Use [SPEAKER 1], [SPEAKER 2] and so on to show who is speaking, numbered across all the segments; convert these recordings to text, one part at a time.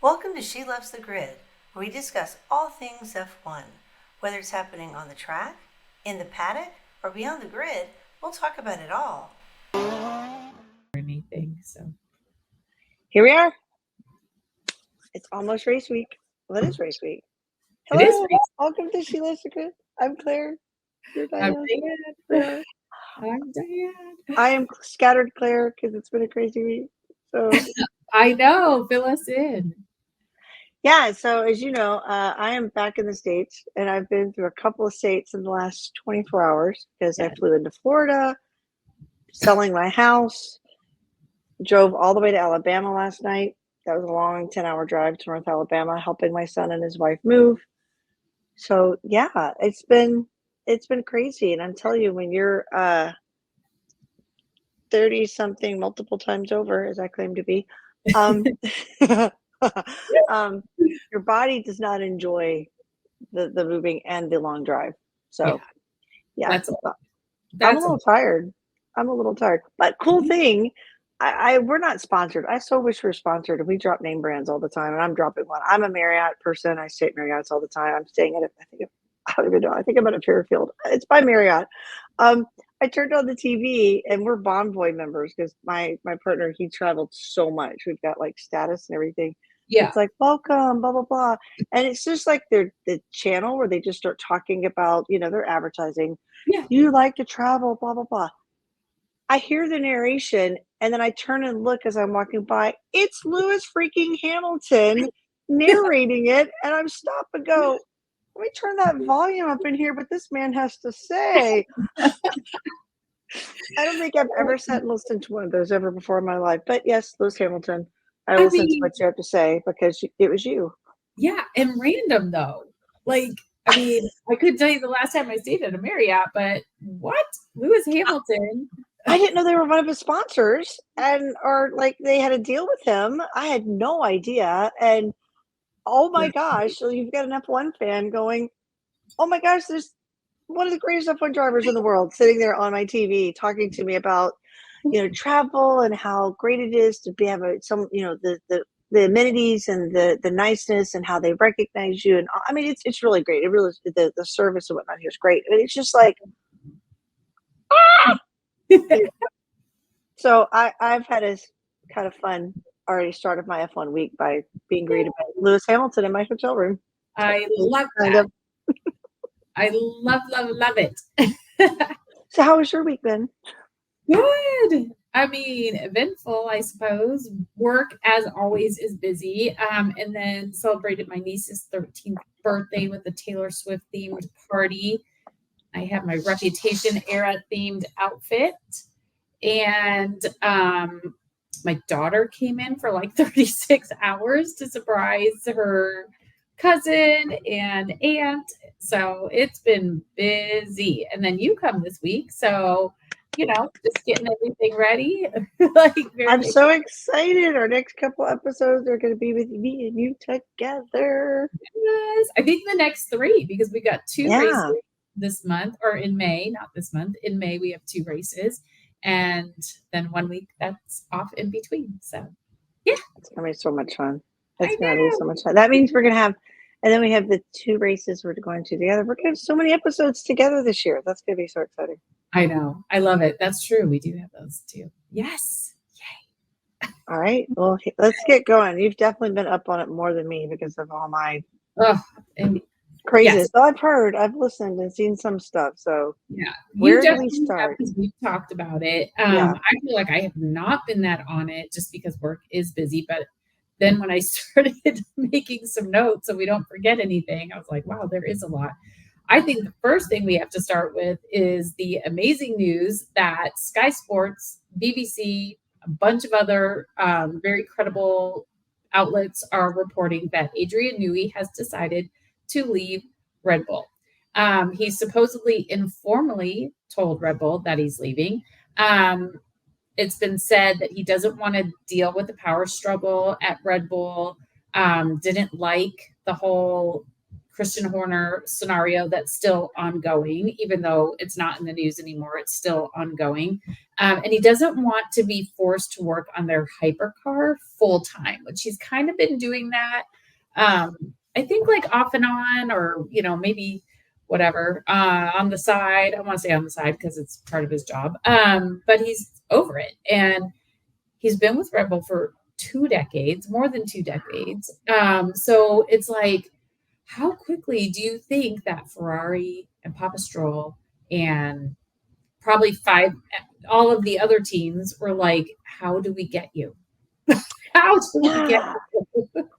[SPEAKER 1] Welcome to She Loves the Grid, where we discuss all things F1. Whether it's happening on the track, in the paddock, or beyond the grid, we'll talk about it all.
[SPEAKER 2] Anything, so
[SPEAKER 3] Here we are. It's almost race week. Well, it is race week. Hello,
[SPEAKER 2] It is race.
[SPEAKER 3] welcome to She Loves the Grid. I'm Claire. You're
[SPEAKER 2] I'm
[SPEAKER 3] Dianne.
[SPEAKER 2] Dianne. I'm Dianne.
[SPEAKER 3] I am scattered Claire because it's been a crazy week. So
[SPEAKER 2] I know. Fill us in.
[SPEAKER 3] yeah, so as you know, I am back in the States, and I've been through a couple of states in the last 24 hours because I flew into Florida, selling my house, drove all the way to Alabama last night. That was a long 10-hour drive to North Alabama, helping my son and his wife move. So yeah, it's been crazy, and I'm telling you, when you're 30 something multiple times over, as I claim to be, your body does not enjoy the moving and the long drive. So yeah, I'm a little tired. But cool thing, we're not sponsored. I so wish we were sponsored. And we drop name brands all the time, and I'm dropping one. I'm a Marriott person. I stay at Marriott's all the time. I'm staying at I don't even know. I think I'm at a Fairfield. It's by Marriott. I turned on the TV, and we're Bonvoy members because my partner, he traveled so much. We've got like status and everything.
[SPEAKER 2] Yeah.
[SPEAKER 3] It's like, welcome, blah, blah, blah. And it's just like the channel where they just start talking about, their advertising.
[SPEAKER 2] Yeah.
[SPEAKER 3] You like to travel, blah, blah, blah. I hear the narration, and then I turn and look as I'm walking by. It's Lewis freaking Hamilton narrating it, and I'm stop and go, let me turn that volume up in here, but this man has to say. I don't think I've ever sat and listened to one of those ever before in my life. But yes, Lewis Hamilton, I listened to what you have to say because it was you.
[SPEAKER 2] Yeah, and random though. Like, I mean, I couldn't tell you the last time I stayed at a Marriott, but what? Lewis Hamilton?
[SPEAKER 3] I didn't know they were one of his sponsors, or like they had a deal with him. I had no idea. And oh my gosh, so you've got an F1 fan going, oh my gosh, there's one of the greatest F1 drivers in the world sitting there on my TV talking to me about, travel and how great it is to be the amenities and the niceness and how they recognize you. And I mean, it's really great. It really, the service and whatnot here is great. I mean, it's just like, So I've had a kind of fun already started my F1 week by being greeted by Lewis Hamilton in my hotel room.
[SPEAKER 2] I love that. I love it.
[SPEAKER 3] So how was your week been?
[SPEAKER 2] Good. I mean, eventful, I suppose. Work, as always, is busy. And then celebrated my niece's 13th birthday with a Taylor Swift themed party. I have my Reputation era themed outfit. And my daughter came in for like 36 hours to surprise her cousin and aunt. So it's been busy. And then you come this week. So, just getting everything ready.
[SPEAKER 3] I'm so excited. Our next couple episodes are going to be with me and you together.
[SPEAKER 2] Yes. I think the next 3, because we got 2 races this month, or in May, not this month. In May, we have 2 races. And then 1 week that's off in between. So, yeah.
[SPEAKER 3] It's going to be so much fun. It's going to be so much fun. That means we're going to have, and then we have the 2 races we're going to together. We're going to have so many episodes together this year. That's going to be so exciting.
[SPEAKER 2] I know. I love it. That's true. We do have those too. Yes. Yay.
[SPEAKER 3] All right. Well, let's get going. You've definitely been up on it more than me because of all my craziness. Yes. So I've listened and seen some stuff. So
[SPEAKER 2] yeah,
[SPEAKER 3] where do we start?
[SPEAKER 2] Because we've talked about it. I feel like I have not been that on it just because work is busy. But then when I started making some notes so we don't forget anything, I was like, wow, there is a lot. I think the first thing we have to start with is the amazing news that Sky Sports, BBC, a bunch of other very credible outlets are reporting that Adrian Newey has decided to leave Red Bull. He supposedly informally told Red Bull that he's leaving. It's been said that he doesn't want to deal with the power struggle at Red Bull, didn't like the whole Christian Horner scenario that's still ongoing, even though it's not in the news anymore. It's still ongoing. And he doesn't want to be forced to work on their hypercar full time, which he's kind of been doing that. I think like off and on, or, maybe whatever, on the side. I want to say on the side because it's part of his job. But he's over it. And he's been with Red Bull for 2 decades, more than 2 decades. So it's like, how quickly do you think that Ferrari and Papa Stroll and probably all of the other teams were like, how do we get you? How do we get you?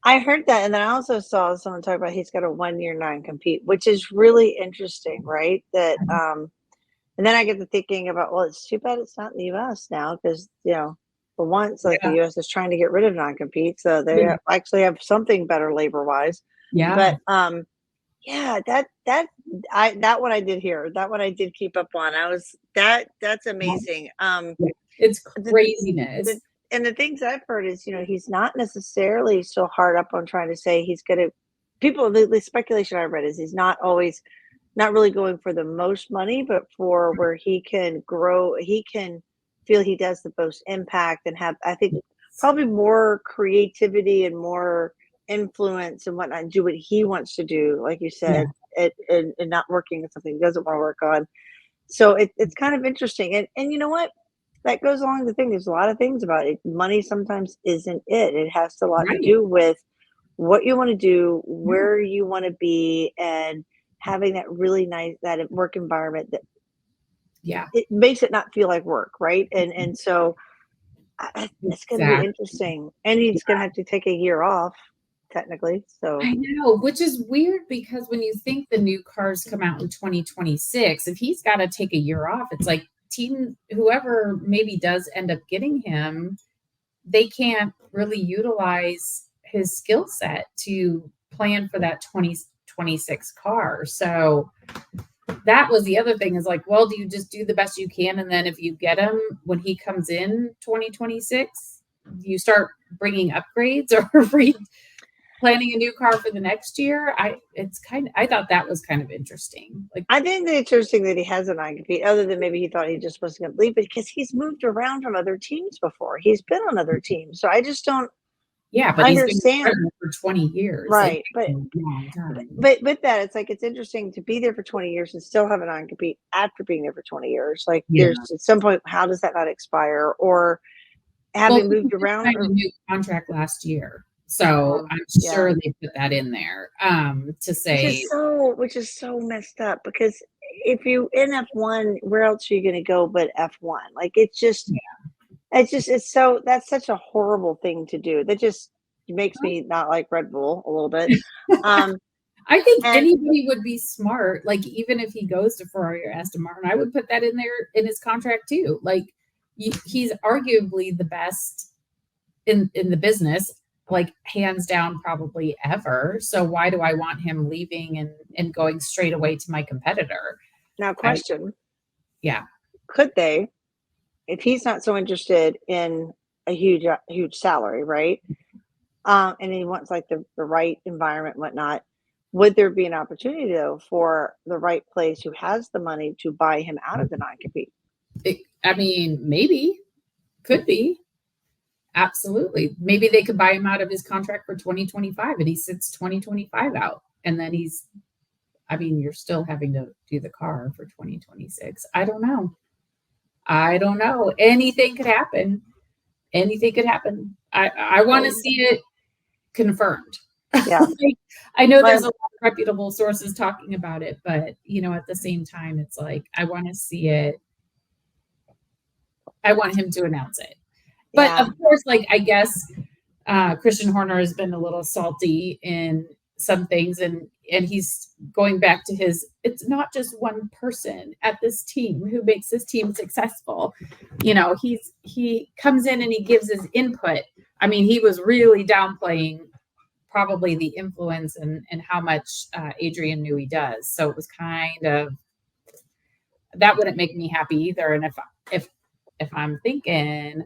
[SPEAKER 3] I heard that. And then I also saw someone talk about he's got a 1-year non-compete, which is really interesting, right? That, and then I get to thinking about, well, it's too bad it's not in the US now because, for once, like the US is trying to get rid of non-compete. So they actually have something better labor-wise.
[SPEAKER 2] Yeah.
[SPEAKER 3] But that one I did hear. That one I did keep up on. That's amazing.
[SPEAKER 2] It's craziness.
[SPEAKER 3] And the things I've heard is, he's not necessarily so hard up on trying to say he's going to. The speculation I read is he's not really going for the most money, but for where he can grow. He can feel he does the most impact and have, I think, probably more creativity and more influence and whatnot, and do what he wants to do, like you said, and not working on something he doesn't want to work on. So it's kind of interesting. And you know what? That goes along the thing. There's a lot of things about it. Money sometimes isn't it. It has a lot to do with what you want to do, where you want to be, and having that really nice, that work environment that it makes it not feel like work, right? And so it's going to be interesting. And he's going to have to take a year off, technically. So
[SPEAKER 2] I know, which is weird because when you think the new cars come out in 2026, if he's got to take a year off, it's like whoever maybe does end up getting him, they can't really utilize his skill set to plan for that 2026 car. So that was the other thing, is like, well, do you just do the best you can, and then if you get him when he comes in 2026, you start bringing upgrades or planning a new car for the next year? I thought that was kind of interesting. Like,
[SPEAKER 3] I think it's interesting that he has a non-compete, other than maybe he thought he just wasn't going to leave, because he's moved around from other teams before. He's been on other teams, so I just don't.
[SPEAKER 2] But
[SPEAKER 3] understand.
[SPEAKER 2] He's been for 20 years,
[SPEAKER 3] right?
[SPEAKER 2] Like,
[SPEAKER 3] but with that, it's like, it's interesting to be there for 20 years and still have a non-compete after being there for 20 years. Like, there's at some point, how does that not expire? Or having moved around,
[SPEAKER 2] signed a new contract last year. So I'm sure they put that in there to say,
[SPEAKER 3] which is so messed up, because if you in F1, where else are you going to go but F1? Like, it's just, it's so, that's such a horrible thing to do. That just makes me not like Red Bull a little bit.
[SPEAKER 2] I think anybody would be smart. Like, even if he goes to Ferrari or Aston Martin, I would put that in there in his contract too. Like, he's arguably the best in the business, like hands down, probably ever. So why do I want him leaving and going straight away to my competitor?
[SPEAKER 3] Now, question.
[SPEAKER 2] Yeah.
[SPEAKER 3] Could they, if he's not so interested in a huge salary, right? And he wants like the right environment and whatnot, would there be an opportunity though for the right place who has the money to buy him out of the non-compete?
[SPEAKER 2] I mean, maybe. Could be. Absolutely. Maybe they could buy him out of his contract for 2025 and he sits 2025 out. And then you're still having to do the car for 2026. I don't know. Anything could happen. I want to see it confirmed.
[SPEAKER 3] Yeah.
[SPEAKER 2] I know there's a lot of reputable sources talking about it, but at the same time, it's like, I want to see it. I want him to announce it. But of course, like, I guess Christian Horner has been a little salty in some things, and he's going back to it's not just one person at this team who makes this team successful. He comes in and he gives his input. I mean, he was really downplaying probably the influence and how much Adrian Newey does. So it was kind of, that wouldn't make me happy either. And if I'm thinking,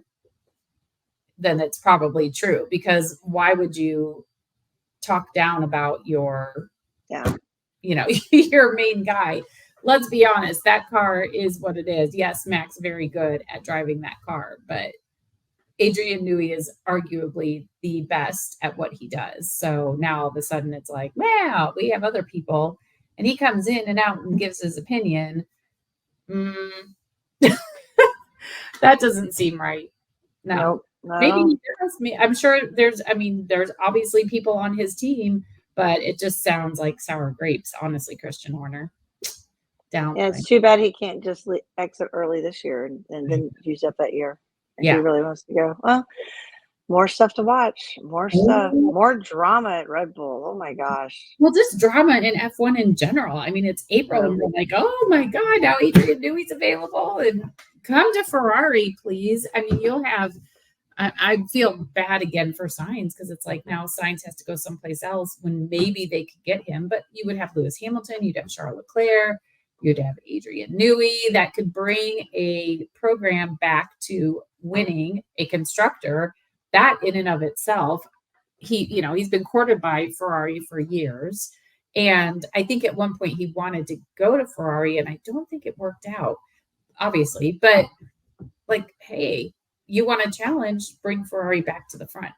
[SPEAKER 2] then it's probably true, because why would you talk down about your your main guy. Let's be honest, that car is what it is. Yes, Mac's very good at driving that car, but Adrian Newey is arguably the best at what he does. So now all of a sudden it's like, wow, we have other people, and he comes in and out and gives his opinion. That doesn't seem right. No. Maybe he does. I'm sure there's obviously people on his team, but it just sounds like sour grapes, honestly, Christian Horner.
[SPEAKER 3] Yeah, it's too bad he can't just exit early this year and then use up that year. If he really wants to go. Well, more stuff to watch, more stuff, more drama at Red Bull. Oh my gosh.
[SPEAKER 2] Well, just drama in F1 in general. I mean, it's April and we're like, oh my God, now Adrian Newey's available, and come to Ferrari, please. I mean, you'll have, I feel bad again for Sainz, because it's like now Sainz has to go someplace else when maybe they could get him, but you would have Lewis Hamilton, you'd have Charles Leclerc, you'd have Adrian Newey that could bring a program back to winning a constructor. That in and of itself, he's been courted by Ferrari for years. And I think at one point he wanted to go to Ferrari, and I don't think it worked out, obviously. But like, hey, you want a challenge, bring Ferrari back to the front.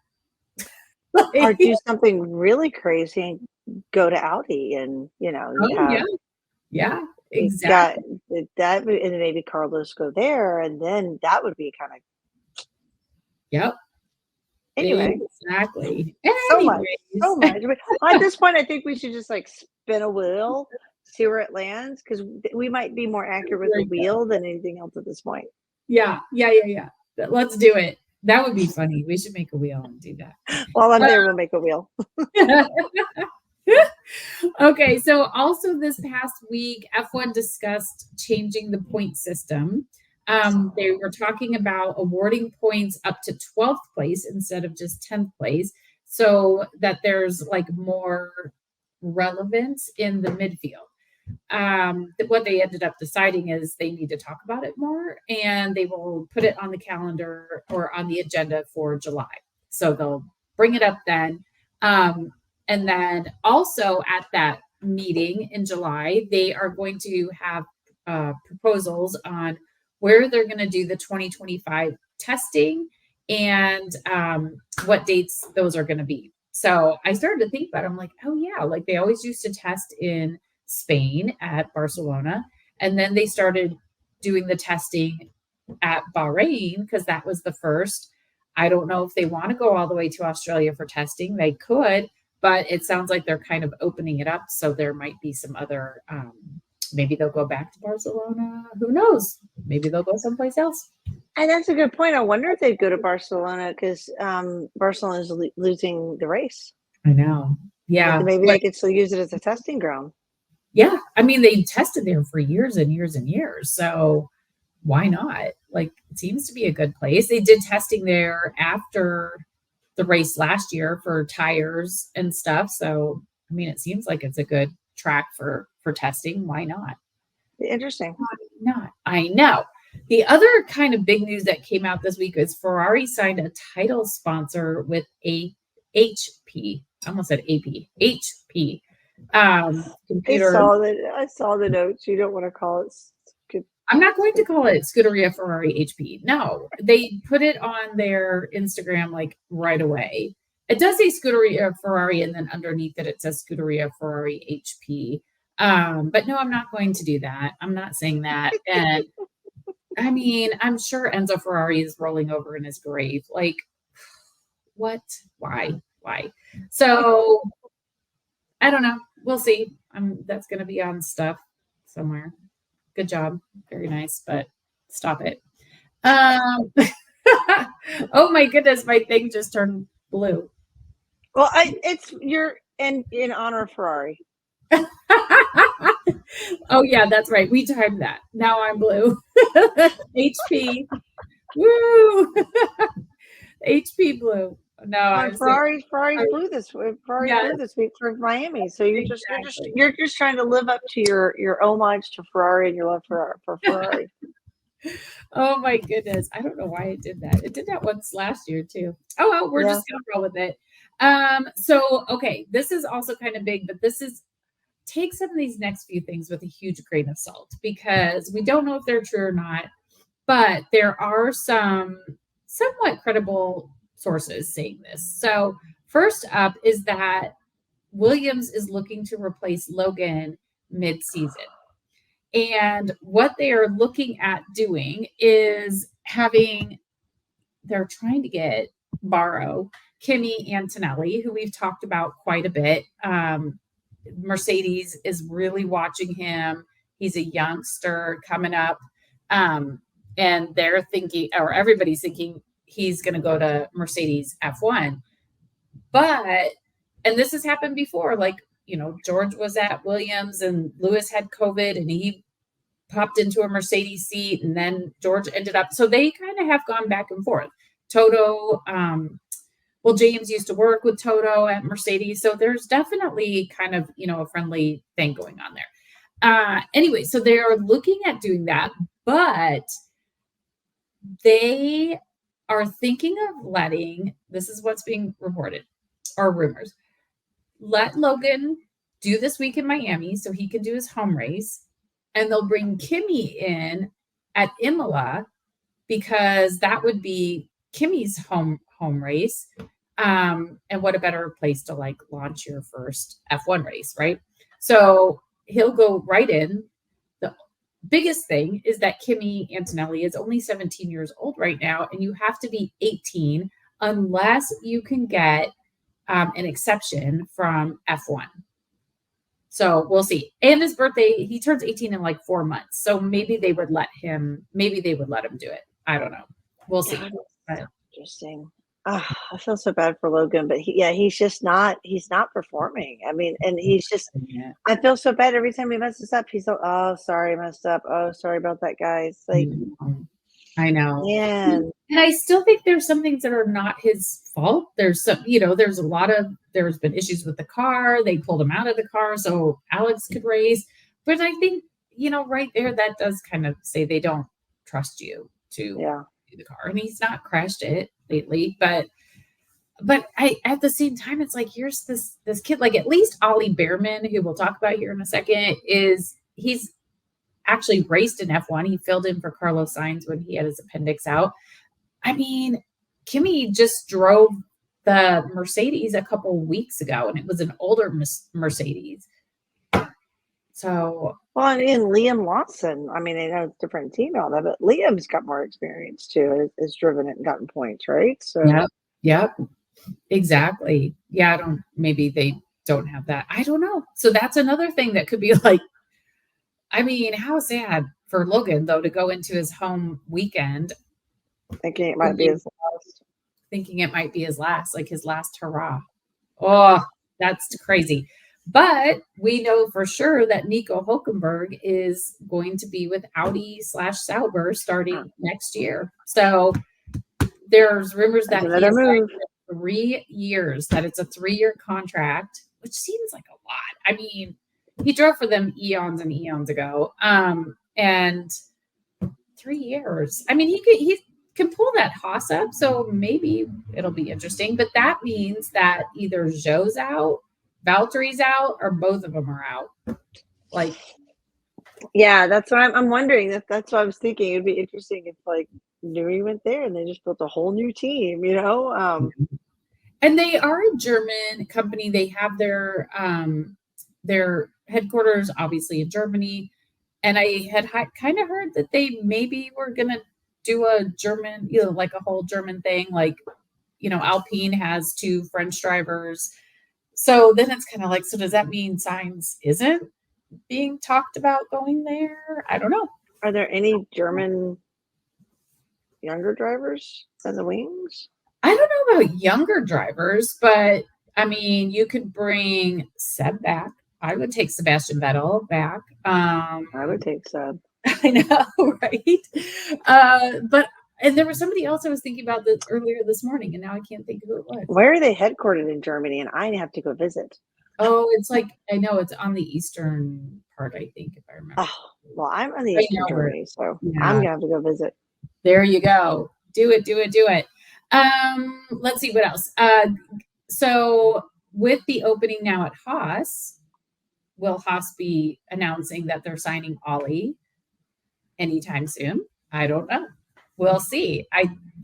[SPEAKER 3] Or do something really crazy and go to Audi, and
[SPEAKER 2] yeah. Exactly.
[SPEAKER 3] That, and maybe Carlos go there, and then that would be kind of.
[SPEAKER 2] Yep.
[SPEAKER 3] Anyway,
[SPEAKER 2] exactly.
[SPEAKER 3] So much. At this point, I think we should just spin a wheel, see where it lands, because we might be more accurate with the wheel than anything else at this point.
[SPEAKER 2] Yeah. Let's do it. That would be funny. We should make a wheel and do that.
[SPEAKER 3] While I'm there, we'll make a wheel.
[SPEAKER 2] Okay, so also this past week, F1 discussed changing the point system. They were talking about awarding points up to 12th place instead of just 10th place, so that there's more relevance in the midfield. What they ended up deciding is they need to talk about it more, and they will put it on the calendar or on the agenda for July. So they'll bring it up then. And then also at that meeting in July, they are going to have proposals on where they're going to do the 2025 testing and what dates those are going to be. So I started to think about it. I'm like, oh yeah, they always used to test in Spain at Barcelona. And then they started doing the testing at Bahrain, because that was the first. I don't know if they want to go all the way to Australia for testing. They could, but it sounds like they're kind of opening it up. So there might be some other, maybe they'll go back to Barcelona. Who knows? Maybe they'll go someplace else.
[SPEAKER 3] And that's a good point. I wonder if they'd go to Barcelona, because Barcelona is losing the race.
[SPEAKER 2] I know. Yeah.
[SPEAKER 3] Maybe they could still use it as a testing ground.
[SPEAKER 2] Yeah. I mean, they tested there for years and years and years. So why not? It seems to be a good place. They did testing there after the race last year for tires and stuff. So, I mean, it seems like it's a good track for testing. Why not?
[SPEAKER 3] Interesting.
[SPEAKER 2] Why not? I know. The other kind of big news that came out this week is Ferrari signed a title sponsor with HP. I almost said AP. HP. Computer.
[SPEAKER 3] I saw the notes. You don't want to call it.
[SPEAKER 2] I'm not going to call it Scuderia Ferrari HP. No, they put it on their Instagram right away. It does say Scuderia Ferrari, and then underneath it says Scuderia Ferrari HP. But no, I'm not going to do that. I'm not saying that. And I mean, I'm sure Enzo Ferrari is rolling over in his grave. What? Why? So I don't know. We'll see. That's going to be on stuff somewhere. Good job. Very nice, but stop it. Oh my goodness, my thing just turned blue.
[SPEAKER 3] Well, you're in honor of Ferrari.
[SPEAKER 2] Oh yeah, that's right. We timed that. Now I'm blue. HP. Woo! HP blue. No,
[SPEAKER 3] Ferrari flew this week for Miami. So you're just trying to live up to your homage to Ferrari and your love for Ferrari.
[SPEAKER 2] Oh my goodness. I don't know why it did that. It did that once last year too. Oh well, we're just gonna roll with it. So okay, this is also kind of big, but this is take some of these next few things with a huge grain of salt, because we don't know if they're true or not, but there are some somewhat credible sources saying this. So first up is that Williams is looking to replace Logan mid-season. And what they are looking at doing is they're trying to borrow Kimi Antonelli, who we've talked about quite a bit. Mercedes is really watching him. He's a youngster coming up. And they're thinking, or everybody's thinking, he's going to go to Mercedes F1. And this has happened before. Like, George was at Williams and Lewis had COVID and he popped into a Mercedes seat, and then George ended up. So they kind of have gone back and forth. Toto, James used to work with Toto at Mercedes. So there's definitely kind of, a friendly thing going on there. Anyway, so they are looking at doing that, but they are thinking of this is what's being reported, or rumors, let Logan do this week in Miami so he can do his home race, and they'll bring Kimi in at Imola because that would be Kimi's home race. And what a better place to launch your first F1 race, right? So he'll go right in. The biggest thing is that Kimi Antonelli is only 17 years old right now, and you have to be 18 unless you can get an exception from F1. So we'll see. And his birthday, he turns 18 in 4 months. So maybe they would let him do it. I don't know. We'll see.
[SPEAKER 3] Interesting. I feel so bad for Logan, but he's not performing. I mean, and I feel so bad every time he messes up. He's like, oh, sorry, I messed up. Oh, sorry about that, guys.
[SPEAKER 2] I know.
[SPEAKER 3] Man.
[SPEAKER 2] And I still think there's some things that are not his fault. There's some, there's been issues with the car. They pulled him out of the car so Alex could race. But I think, right there, that does kind of say they don't trust you to do the car. And he's not crashed it lately, but I, at the same time, it's like, here's this kid, at least Ollie Behrman, who we'll talk about here in a second, he's actually raced in F1. He filled in for Carlos Sainz when he had his appendix out. I mean, Kimi just drove the Mercedes a couple weeks ago, and it was an older Mercedes. So,
[SPEAKER 3] and Liam Lawson, I mean, they know it's a different team and all that, but Liam's got more experience too. Has driven it and gotten points, right? So,
[SPEAKER 2] yep, exactly. Yeah, maybe they don't have that. I don't know. So that's another thing that could be I mean, how sad for Logan, though, to go into his home weekend
[SPEAKER 3] thinking it might be his last,
[SPEAKER 2] his last hurrah. Oh, that's crazy. But we know for sure that Nico Hulkenberg is going to be with Audi/Sauber starting next year. So there's rumors that
[SPEAKER 3] another move.
[SPEAKER 2] 3 years, that it's a 3-year contract, which seems like a lot. I mean, he drove for them eons and eons ago. And 3 years. I mean, he can pull that Haas up, so maybe it'll be interesting. But that means that either Zhou's out, Valtteri's out, or both of them are out.
[SPEAKER 3] That's what I'm wondering. That's what I was thinking. It'd be interesting if Newey went there and they just built a whole new team,
[SPEAKER 2] And they are a German company. They have their headquarters obviously in Germany. And I had kind of heard that they maybe were going to do a German, a whole German thing. Alpine has 2 French drivers. So then it's kind of so does that mean Sainz isn't being talked about going there? I don't know.
[SPEAKER 3] Are there any German younger drivers in the wings?
[SPEAKER 2] I don't know about younger drivers, but I mean, you could bring Seb back. I would take Sebastian Vettel back.
[SPEAKER 3] I would take Seb.
[SPEAKER 2] I know, right? And there was somebody else I was thinking about this earlier this morning, and now I can't think of who it was.
[SPEAKER 3] Where are they headquartered in Germany? And I have to go visit.
[SPEAKER 2] Oh, it's I know it's on the eastern part, I think, if I remember.
[SPEAKER 3] Oh, well, I'm on the eastern Germany, so I'm gonna have to go visit.
[SPEAKER 2] There you go. Do it. Let's see what else. So with the opening now at Haas, will Haas be announcing that they're signing Ollie anytime soon? I don't know. We'll see.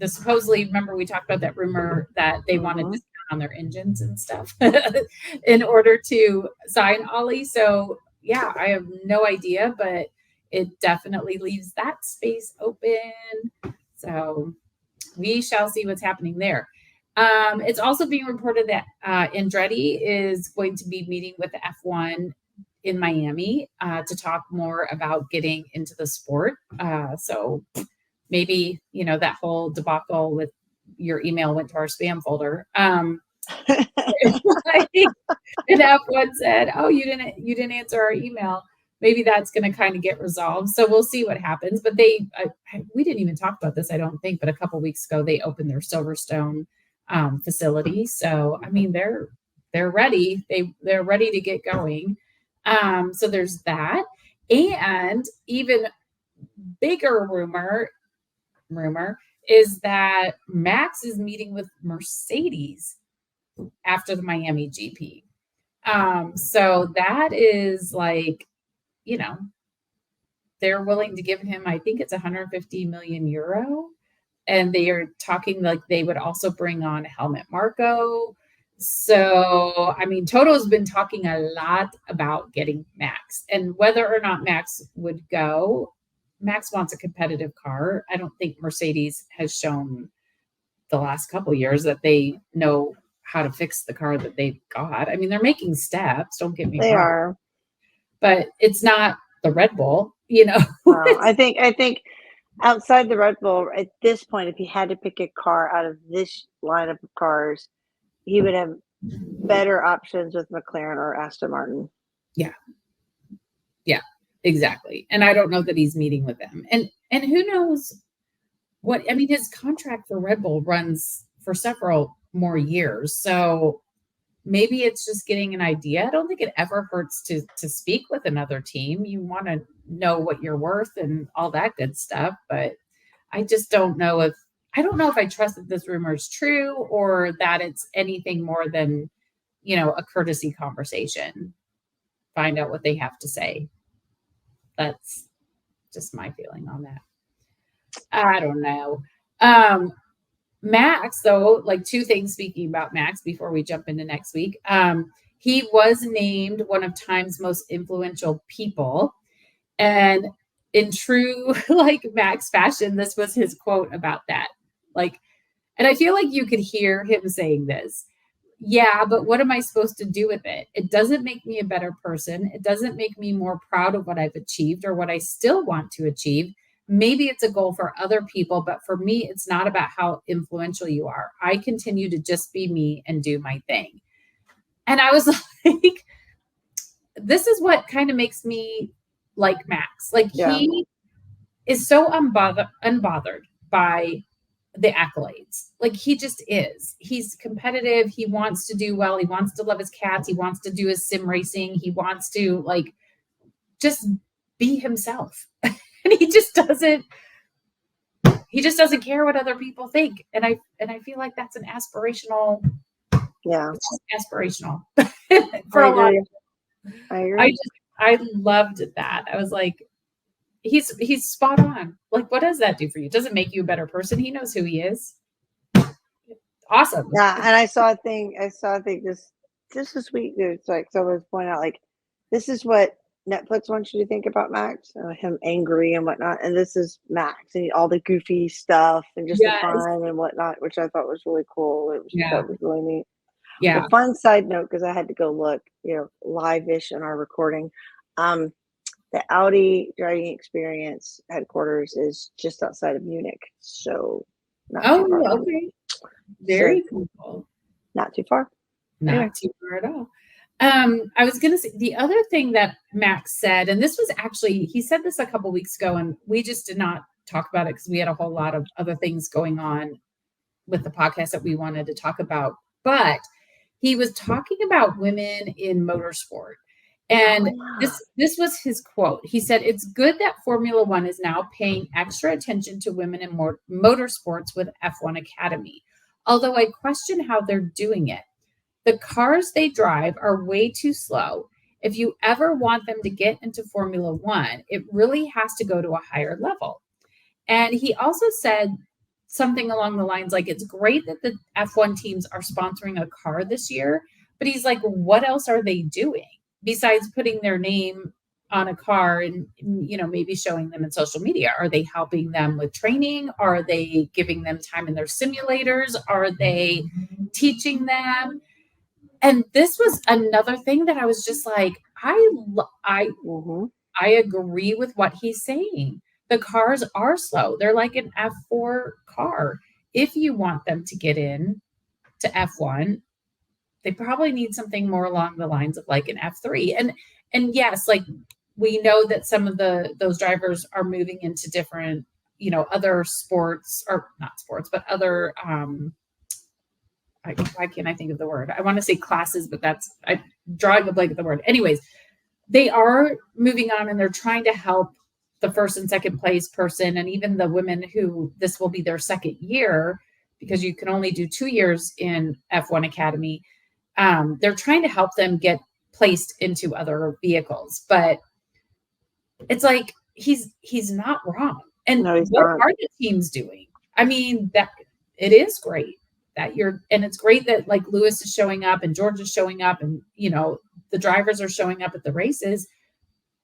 [SPEAKER 2] Supposedly, remember we talked about that rumor that they wanted to discount on their engines and stuff in order to sign Ollie. So yeah, I have no idea, but it definitely leaves that space open. So we shall see what's happening there. It's also being reported that Andretti is going to be meeting with the F1 in Miami to talk more about getting into the sport. So maybe, that whole debacle with your email went to our spam folder. And F1 said, "Oh, you didn't answer our email." Maybe that's going to kind of get resolved. So we'll see what happens. But we didn't even talk about this, I don't think. But a couple of weeks ago, they opened their Silverstone facility. So I mean, they're ready. They're ready to get going. So there's that, and even bigger rumor is that Max is meeting with Mercedes after the Miami GP. So that is like, they're willing to give him, I think it's 150 million euro. And they are talking like they would also bring on Helmut Marko. So, I mean, Toto's been talking a lot about getting Max, and whether or not Max would go. Max wants a competitive car. I don't think Mercedes has shown the last couple of years that they know how to fix the car that they've got. I mean, they're making steps. Don't get me wrong.
[SPEAKER 3] They are,
[SPEAKER 2] but it's not the Red Bull.
[SPEAKER 3] Well, I think outside the Red Bull at this point, if he had to pick a car out of this lineup of cars, he would have better options with McLaren or Aston Martin.
[SPEAKER 2] Yeah, exactly. And I don't know that he's meeting with them. And who knows his contract for Red Bull runs for several more years. So maybe it's just getting an idea. I don't think it ever hurts to speak with another team. You want to know what you're worth and all that good stuff. But I just don't know if I trust that this rumor is true or that it's anything more than, a courtesy conversation. Find out what they have to say. That's just my feeling on that. I don't know. Max, though, like two things speaking about Max before we jump into next week. He was named one of Time's most influential people. And in true Max fashion, this was his quote about that. And I feel like you could hear him saying this. Yeah, but what am I supposed to do with it? It doesn't make me a better person. It doesn't make me more proud of what I've achieved or what I still want to achieve. Maybe it's a goal for other people, but for me, it's not about how influential you are. I continue to just be me and do my thing. And I was like, this is what kind of makes me like Max. He is so unbothered by the accolades. He just is. He's competitive. He wants to do well. He wants to love his cats. He wants to do his sim racing. He wants to just be himself. And he just doesn't care what other people think. And I feel like that's an aspirational.
[SPEAKER 3] Yeah.
[SPEAKER 2] Aspirational for a lot.
[SPEAKER 3] I agree.
[SPEAKER 2] I loved that. I was like, he's spot on. What does that do for you? Does it make you a better person? He knows who he is. Awesome.
[SPEAKER 3] Yeah. And I saw a thing this is sweet. It's someone's pointing out, this is what Netflix wants you to think about Max, him angry and whatnot. And this is Max and all the goofy stuff and just the fun and whatnot, which I thought was really cool. That was really neat.
[SPEAKER 2] Yeah.
[SPEAKER 3] A fun side note, because I had to go look, live-ish in our recording. The Audi driving experience headquarters is just outside of Munich. So
[SPEAKER 2] not too far. Okay. Very cool.
[SPEAKER 3] Not too far.
[SPEAKER 2] Not too far at all. I was going to say the other thing that Max said, and this was actually, he said this a couple weeks ago, and we just did not talk about it because we had a whole lot of other things going on with the podcast that we wanted to talk about. But he was talking about women in motorsport. And this was his quote. He said, "It's good that Formula One is now paying extra attention to women in motorsports with F1 Academy, although I question how they're doing it. The cars they drive are way too slow, if you ever want them to get into Formula One, it really has to go to a higher level. And he also said something along the lines like, it's great that the F1 teams are sponsoring a car this year, but he's like, what else are they doing besides putting their name on a car and, maybe showing them in social media? Are they helping them with training? Are they giving them time in their simulators? Are they teaching them? And this was another thing that I was just like, I agree with what he's saying. The cars are slow. They're like an F4 car. If you want them to get in to F1, they probably need something more along the lines of like an F3. And yes, like we know that some of those drivers are moving into different, other sports, or not sports, but other why can't I think of the word? I want to say classes, but I'm drawing a blank at the word. Anyways, they are moving on and they're trying to help the first and second place person, and even the women who this will be their second year, because you can only do 2 years in F1 Academy. They're trying to help them get placed into other vehicles, but it's like he's not wrong. And what are the teams doing? I mean, that it is great that and it's great that like Lewis is showing up and George is showing up, and the drivers are showing up at the races.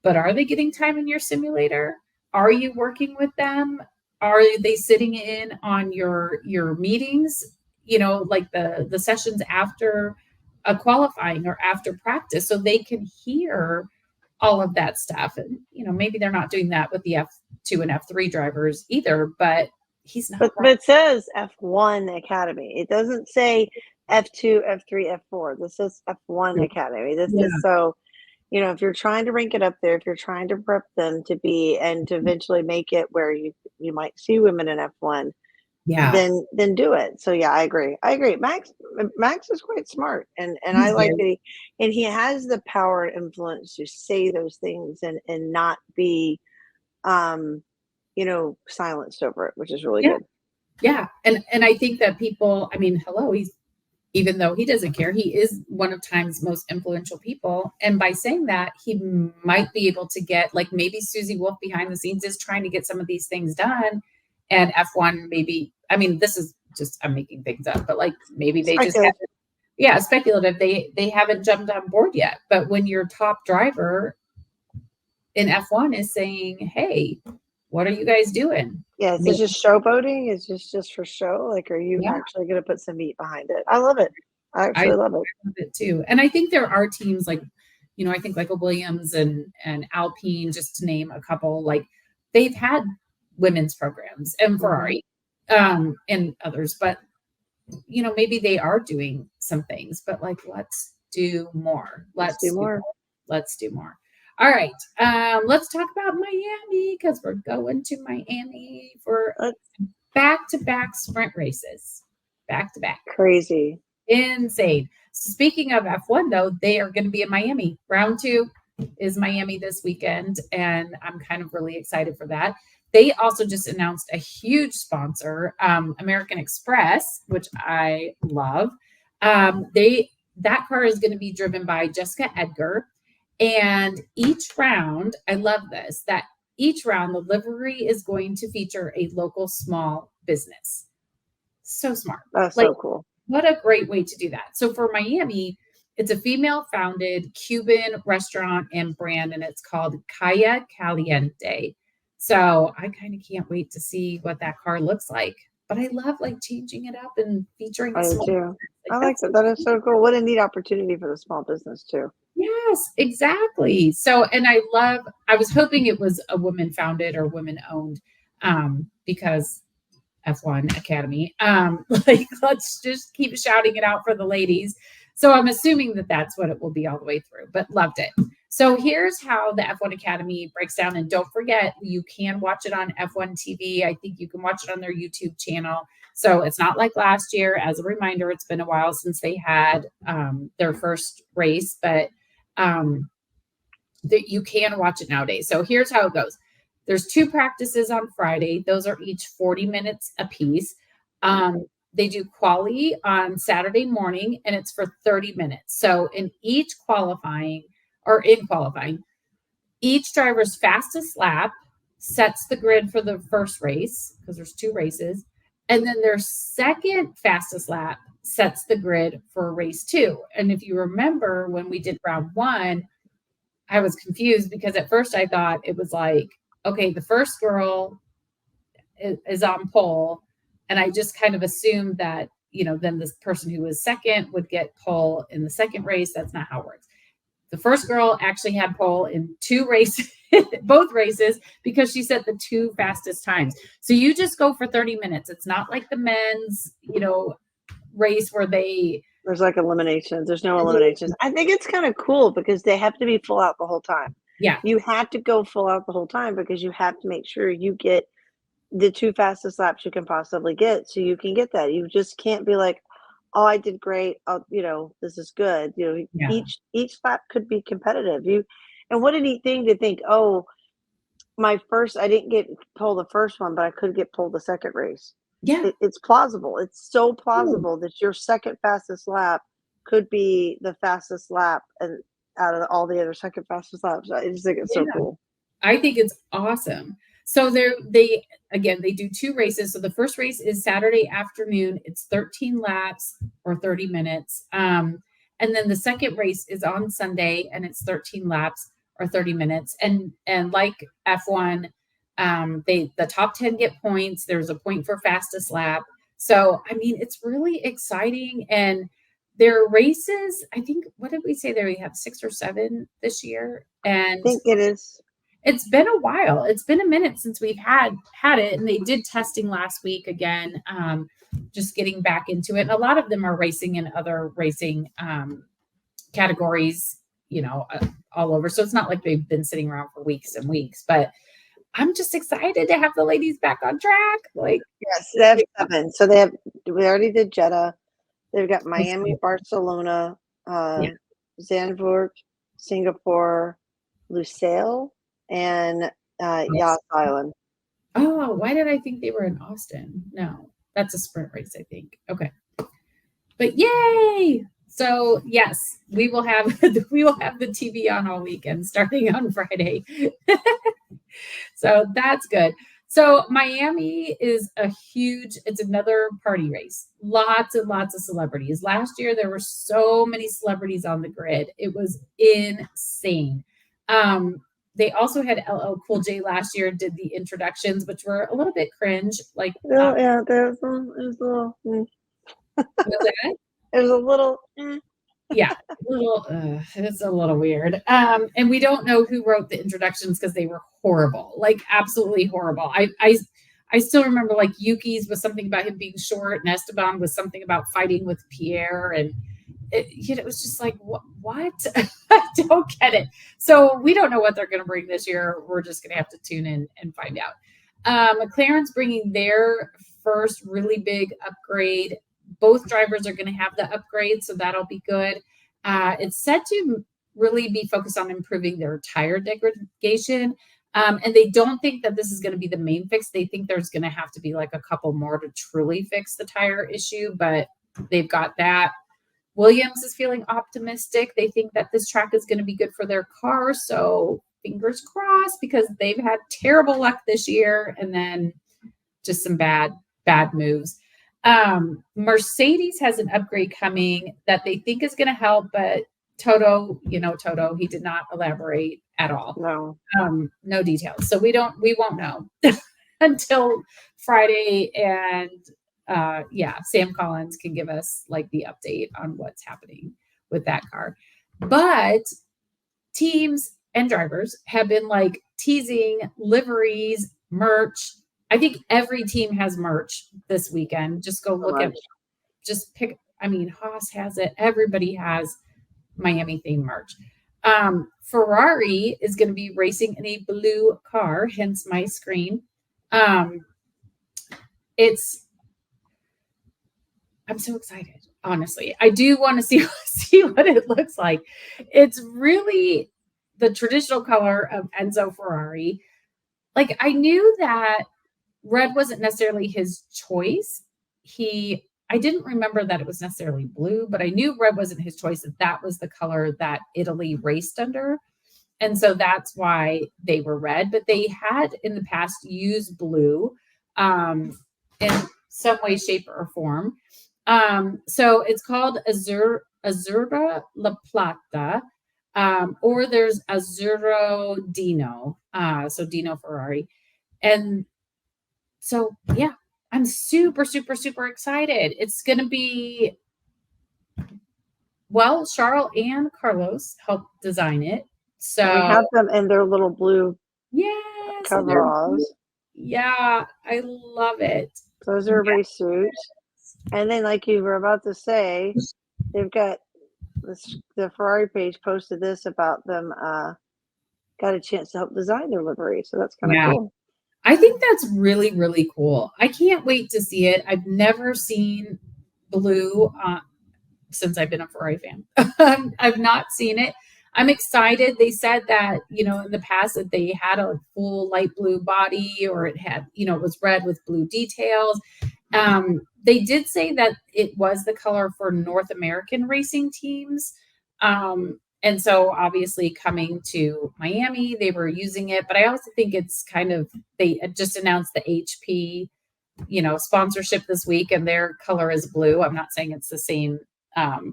[SPEAKER 2] But are they getting time in your simulator? Are you working with them? Are they sitting in on your meetings? Like the sessions after a qualifying or after practice, so they can hear all of that stuff. And maybe they're not doing that with the F2 and F3 drivers either. But he's not.
[SPEAKER 3] But it says F1 Academy. It doesn't say F2, F3, F4. This is F1 Academy. This is so. If you're trying to rank it up there, if you're trying to prep them to be and to eventually make it where you might see women in F1, then do it. So I agree. Max is quite smart, and I like that he has the power and influence to say those things and not be silenced over it, which is really good.
[SPEAKER 2] Yeah. And I think that people, I mean, even though he doesn't care, he is one of Time's most influential people. And by saying that, he might be able to get, like, maybe Susie Wolf behind the scenes is trying to get some of these things done. And F1 maybe, I mean, this is just, I'm making things up, but like maybe they just haven't, speculative. They haven't jumped on board yet. But when your top driver in F1 is saying, hey, what are you guys doing?
[SPEAKER 3] Yeah, is this just showboating? Is this just for show? Like, are you actually going to put some meat behind it? I love it. I love it.
[SPEAKER 2] I love it too. And I think there are teams like, I think like a Williams and Alpine, just to name a couple, like they've had women's programs, and Ferrari and others, but maybe they are doing some things, but like, let's do more. Let's do more. All right. Let's talk about Miami, because we're going to Miami for back-to-back sprint races. Back-to-back.
[SPEAKER 3] Crazy.
[SPEAKER 2] Insane. So speaking of F1, though, they are going to be in Miami. Round 2 is Miami this weekend, and I'm kind of really excited for that. They also just announced a huge sponsor, American Express, which I love. That car is going to be driven by Jessica Edgar. And each round, I love this, that each round, the livery is going to feature a local small business. So smart.
[SPEAKER 3] That's so cool.
[SPEAKER 2] What a great way to do that. So for Miami, it's a female-founded Cuban restaurant and brand, and it's called Calle Caliente. So I kind of can't wait to see what that car looks like. But I love like changing it up and featuring.
[SPEAKER 3] I do too. I like that. That is so cool. What a neat opportunity for the small business too.
[SPEAKER 2] Yes, exactly. So, and I was hoping it was a woman founded or women owned, because F1 Academy, like, let's just keep shouting it out for the ladies. So I'm assuming that that's what it will be all the way through, but loved it. So here's how the F1 Academy breaks down. And don't forget, you can watch it on F1 TV. I think you can watch it on their YouTube channel. So it's not like last year. As a reminder, it's been a while since they had their first race, but you can watch it nowadays. So here's how it goes. There's 2 practices on Friday. Those are each 40 minutes apiece. They do quali on Saturday morning, and it's for 30 minutes. So in each qualifying or in qualifying, each driver's fastest lap sets the grid for the first race, because there's 2 races. And then their second fastest lap sets the grid for race 2. And if you remember when we did round 1, I was confused because at first I thought it was like, okay, the first girl is on pole. And I just kind of assumed that, then this person who was second would get pole in the second race. That's not how it works. The first girl actually had pole in 2 races, both races, because she set the 2 fastest times. So you just go for 30 minutes. It's not like the men's, race where
[SPEAKER 3] there's like eliminations. There's no eliminations. I think it's kind of cool because they have to be full out the whole time.
[SPEAKER 2] Yeah.
[SPEAKER 3] You have to go full out the whole time because you have to make sure you get the 2 fastest laps you can possibly get, so you can get that. You just can't be like, oh, I did great. This is good. Each lap could be competitive. And what a neat thing to think, oh, I didn't get pole the first one, but I could get pole the second race.
[SPEAKER 2] Yeah.
[SPEAKER 3] It's plausible. It's so plausible that your second fastest lap could be the fastest lap and out of all the other second fastest laps. I just think it's so cool.
[SPEAKER 2] I think it's awesome. So they do 2 races. So the first race is Saturday afternoon. It's 13 laps or 30 minutes. And then the second race is on Sunday, and it's 13 laps or 30 minutes. And like F1, the top 10 get points. There's a point for fastest lap. So, it's really exciting. And their races, I think, what did we say there? We have 6 or 7 this year. And
[SPEAKER 3] I think it is.
[SPEAKER 2] It's been a while. It's been a minute since we've had it. And they did testing last week again, just getting back into it. And a lot of them are racing in other racing categories, all over. So it's not like they've been sitting around for weeks and weeks, but I'm just excited to have the ladies back on track.
[SPEAKER 3] Yes, they have 7. So we already did Jeddah. They've got Miami, Barcelona, Zandvoort, Singapore, Lusail, and Yas Island.
[SPEAKER 2] Oh, why did I think they were in Austin? No, that's a sprint race, I think. Okay. But yay! So yes, we will have the TV on all weekend starting on Friday. So that's good. So Miami is it's another party race. Lots and lots of celebrities. Last year, there were so many celebrities on the grid. It was insane. They also had LL Cool J last year, did the introductions, which were a little bit cringe. It
[SPEAKER 3] was a little. It was a little.
[SPEAKER 2] Yeah, it's a little weird. And we don't know who wrote the introductions because they were horrible, absolutely horrible. I still remember Yuki's was something about him being short, and Esteban was something about fighting with Pierre, and it was just like, what? I don't get it. So we don't know what they're going to bring this year. We're just going to have to tune in and find out. McLaren's bringing their first really big upgrade. Both drivers are going to have the upgrade, so that'll be good. It's set to really be focused on improving their tire degradation. And they don't think that this is going to be the main fix. They think there's going to have to be a couple more to truly fix the tire issue, but they've got that. Williams is feeling optimistic. They think that this track is going to be good for their car. So fingers crossed, because they've had terrible luck this year and then just some bad moves. Mercedes has an upgrade coming that they think is going to help, but Toto, he did not elaborate at all. No details. So we won't know until Friday. And Sam Collins can give us the update on what's happening with that car. But teams and drivers have been teasing liveries, merch. I think every team has merch this weekend. Just go look at, just pick. Haas has it. Everybody has Miami themed merch. Ferrari is going to be racing in a blue car, hence my screen. I'm so excited. Honestly, I do want to see what it looks like. It's really the traditional color of Enzo Ferrari. I knew that red wasn't necessarily his choice. He I didn't remember that it was necessarily blue, but I knew red wasn't his choice, that was the color that Italy raced under. And so that's why they were red, but they had in the past used blue in some way, shape, or form. So it's called Azzurra La Plata, or there's Azzurro Dino, so Dino Ferrari. And so, yeah, I'm super, super, super excited. It's going to be, well, Charles and Carlos helped design it. So
[SPEAKER 3] we have them in their little blue coveralls.
[SPEAKER 2] Yeah, I love it.
[SPEAKER 3] Those are race suits. And then, like you were about to say, they've got the Ferrari page posted this about them got a chance to help design their livery. So that's kind of cool.
[SPEAKER 2] I think that's really, really cool. I can't wait to see it. I've never seen blue since I've been a Ferrari fan. I've not seen it. I'm excited. They said that, in the past that they had a full light blue body, or it had, it was red with blue details. They did say that it was the color for North American racing teams. And so obviously coming to Miami, they were using it, but I also think it's they just announced the HP, sponsorship this week, and their color is blue. I'm not saying it's the same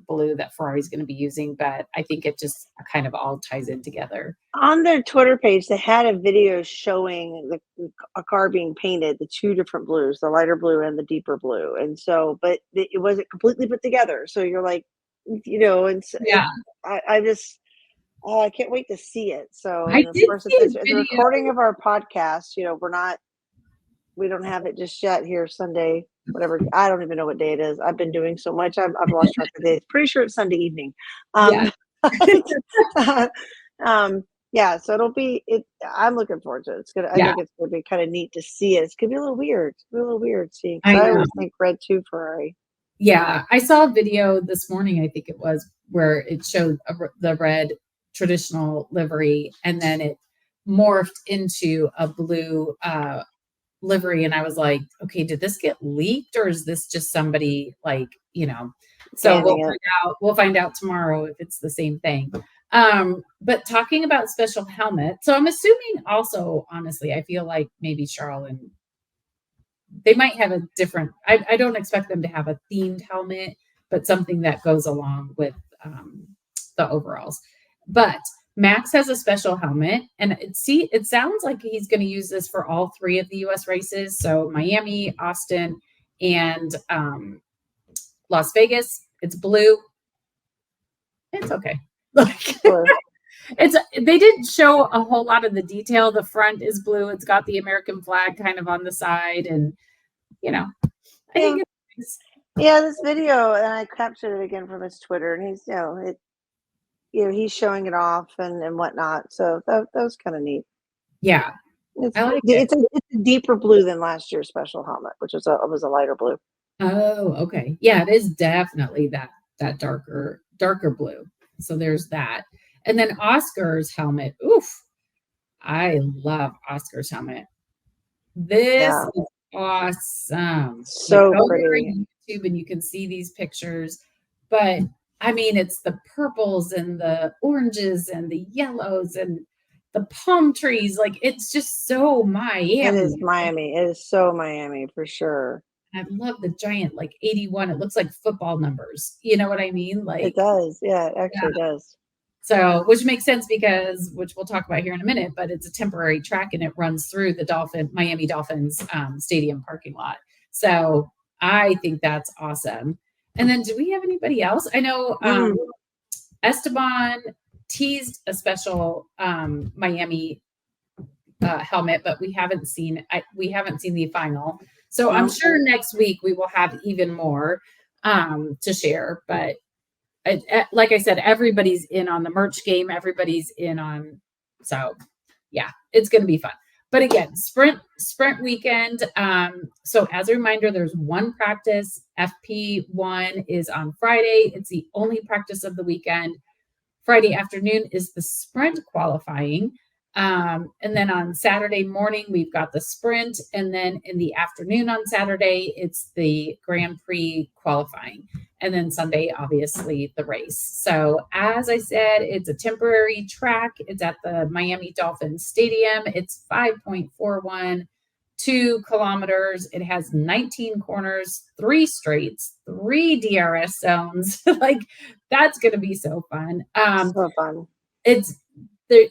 [SPEAKER 2] blue that Ferrari's going to be using, but I think it just kind of all ties in together.
[SPEAKER 3] On their Twitter page, they had a video showing a car being painted, the two different blues, the lighter blue and the deeper blue. And so, but it wasn't completely put together. So you're like, and so I can't wait to see it. So, and of course, it's the recording of our podcast. We don't have it just yet here Sunday, whatever. I don't even know what day it is. I've been doing so much. I've lost track of days. Pretty sure it's Sunday evening. So it'll be it. I'm looking forward to it. It's gonna. I think it's gonna be kind of neat to see it. It's gonna be a little weird. It's gonna be a little weird seeing. I always think red too, Ferrari.
[SPEAKER 2] Yeah, I saw a video this morning, I think it was, where it showed the red traditional livery, and then it morphed into a blue livery, and I was like, okay, did this get leaked, or is this just somebody so we'll find out tomorrow if it's the same thing. But talking about special helmet, so I'm assuming also, honestly, I feel like maybe Charles and they might have a different, I don't expect them to have a themed helmet, but something that goes along with the overalls. But Max has a special helmet, and it sounds like he's going to use this for all three of the U.S. races. So Miami, Austin, and Las Vegas. It's blue. It's okay. They didn't show a whole lot of the detail. The front is blue. It's got the American flag kind of on the side, and I think it's
[SPEAKER 3] this video, and I captured it again from his Twitter, and he's he's showing it off and whatnot. So that was kind of neat.
[SPEAKER 2] Yeah,
[SPEAKER 3] it's a deeper blue than last year's special helmet, which was a lighter blue.
[SPEAKER 2] Oh, okay. Yeah, it is definitely that darker blue. So there's that. And then Oscar's helmet. Oof. I love Oscar's helmet. This is awesome.
[SPEAKER 3] So pretty.
[SPEAKER 2] On YouTube and you can see these pictures. But I mean, it's the purples and the oranges and the yellows and the palm trees. Like, it's just so Miami.
[SPEAKER 3] It is Miami. It is so Miami for sure.
[SPEAKER 2] I love the giant, 81. It looks like football numbers. You know what I mean?
[SPEAKER 3] It does. Yeah, it actually does.
[SPEAKER 2] So, which makes sense which we'll talk about here in a minute, but it's a temporary track and it runs through the Miami Dolphins stadium parking lot. So I think that's awesome. And then do we have anybody else? I know Esteban teased a special Miami helmet, but we haven't seen the final. So I'm sure next week we will have even more to share. But like I said, everybody's in on the merch game. Everybody's in on. So yeah, it's going to be fun. But again, sprint weekend. So as a reminder, there's one practice. FP1 is on Friday. It's the only practice of the weekend. Friday afternoon is the sprint qualifying. And then on Saturday morning, we've got the sprint. And then in the afternoon on Saturday, it's the Grand Prix qualifying. And then Sunday, obviously, the race. So as I said, it's a temporary track. It's at the Miami Dolphins Stadium. It's 5.412 kilometers. It has 19 corners, 3 straights, 3 DRS zones. Like, that's going to be so fun.
[SPEAKER 3] So fun.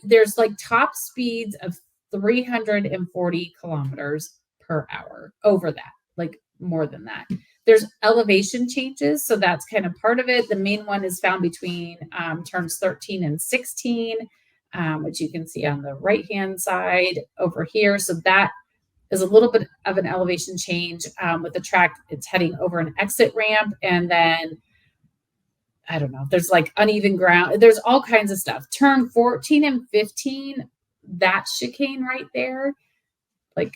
[SPEAKER 2] There's like top speeds of 340 kilometers per hour, over that, like more than that. There's elevation changes, so that's kind of part of it. The main one is found between turns 13 and 16, which you can see on the right-hand side over here. So that is a little bit of an elevation change with the track. It's heading over an exit ramp, and then I don't know, there's like uneven ground. There's all kinds of stuff. Turn 14 and 15, that chicane right there, like,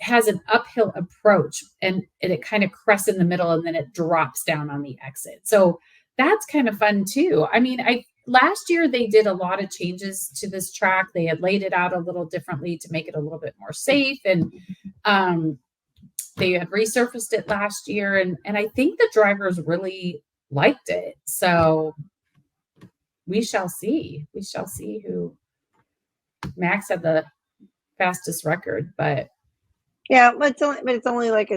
[SPEAKER 2] has an uphill approach, and it kind of crests in the middle, and then it drops down on the exit. So that's kind of fun too. I mean, last year they did a lot of changes to this track. They had laid it out a little differently to make it a little bit more safe, and they had resurfaced it last year, and I think the drivers really liked it. So we shall see. We shall see who. Max had the fastest record, but
[SPEAKER 3] yeah, but it's only like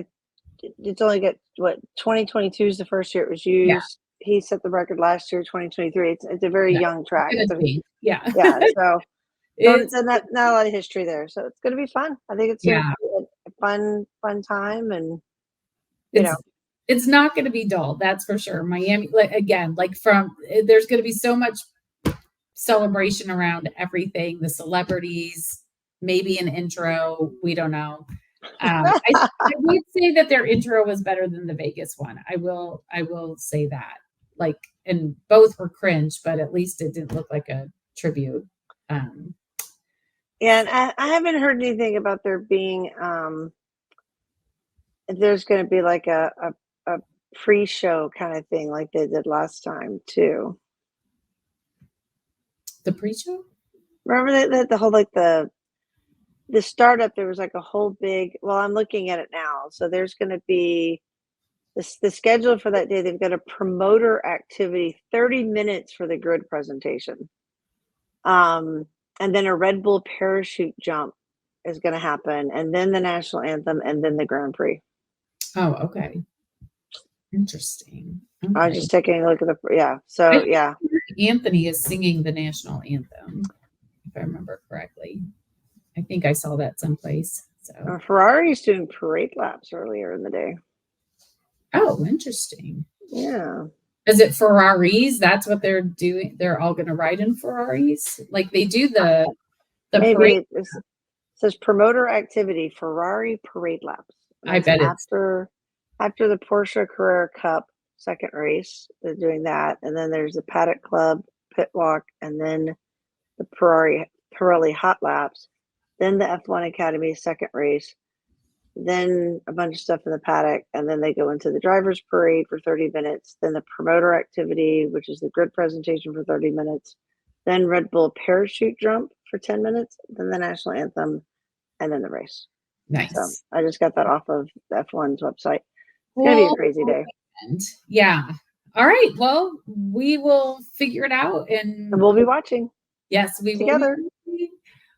[SPEAKER 3] it's only got what 2022 is the first year it was used. Yeah. He set the record last year, 2023. It's a very young track.
[SPEAKER 2] Yeah.
[SPEAKER 3] So it's not a lot of history there. So it's going to be fun. I think it's a fun time, and
[SPEAKER 2] it's not going to be dull. That's for sure. Miami, there's going to be so much celebration around everything. The celebrities, maybe an intro. We don't know. I would say that their intro was better than the Vegas one. I will say that. Like, and both were cringe, but at least it didn't look like a tribute.
[SPEAKER 3] Yeah, and I haven't heard anything about there being there's going to be like a pre-show kind of thing like they did last time too.
[SPEAKER 2] The pre-show?
[SPEAKER 3] Remember the whole like the startup, there was like a whole big, well, I'm looking at it now. So there's going to be the schedule for that day. They've got a promoter activity, 30 minutes for the grid presentation. And then a Red Bull parachute jump is going to happen. And then the national anthem, and then the Grand Prix.
[SPEAKER 2] Oh, okay. Interesting. Okay.
[SPEAKER 3] I was just taking a look at So
[SPEAKER 2] Anthony is singing the national anthem, if I remember correctly. I think I saw that someplace. So
[SPEAKER 3] Ferrari's doing parade laps earlier in the day.
[SPEAKER 2] Oh, interesting.
[SPEAKER 3] Yeah.
[SPEAKER 2] Is it Ferraris? That's what they're doing. They're all going to ride in Ferraris. Like they do the
[SPEAKER 3] maybe
[SPEAKER 2] parade.
[SPEAKER 3] It says promoter activity, Ferrari parade laps.
[SPEAKER 2] I bet
[SPEAKER 3] after the Porsche Carrera Cup second race, they're doing that, and then there's the Paddock Club pit walk, and then the Pirelli hot laps, then the F1 Academy second race, then a bunch of stuff in the paddock, and then they go into the driver's parade for 30 minutes, then the promoter activity, which is the grid presentation, for 30 minutes, then Red Bull parachute jump for 10 minutes, then the national anthem, and then the race.
[SPEAKER 2] Nice.
[SPEAKER 3] So I just got that off of the F1's website. It's going to be a crazy day.
[SPEAKER 2] Yeah. All right. Well, we will figure it out, and
[SPEAKER 3] we'll be watching.
[SPEAKER 2] Yes, we
[SPEAKER 3] together.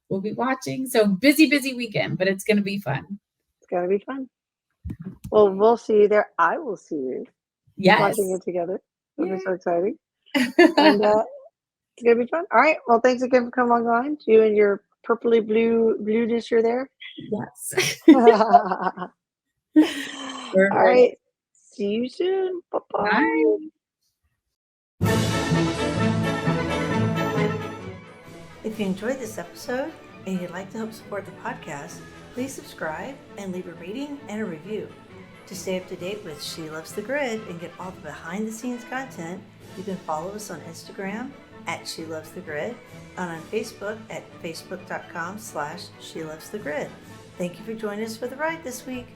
[SPEAKER 2] We'll be watching. So busy weekend, but it's going to be fun.
[SPEAKER 3] It's going to be fun. Well, we'll see you there. I will see you.
[SPEAKER 2] Yes.
[SPEAKER 3] Watching it together. It'll be so exciting. And it's going to be fun. All right. Well, thanks again for coming online. You and your purpley blueness, you're there.
[SPEAKER 2] Yes.
[SPEAKER 3] All right. See you soon. Bye-bye.
[SPEAKER 2] Bye.
[SPEAKER 1] If you enjoyed this episode and you'd like to help support the podcast, please subscribe and leave a rating and a review. To stay up to date with She Loves the Grid and get all the behind the scenes content, you can follow us on Instagram at She Loves the Grid and on Facebook at facebook.com/She Loves the Grid. Thank you for joining us for the ride this week.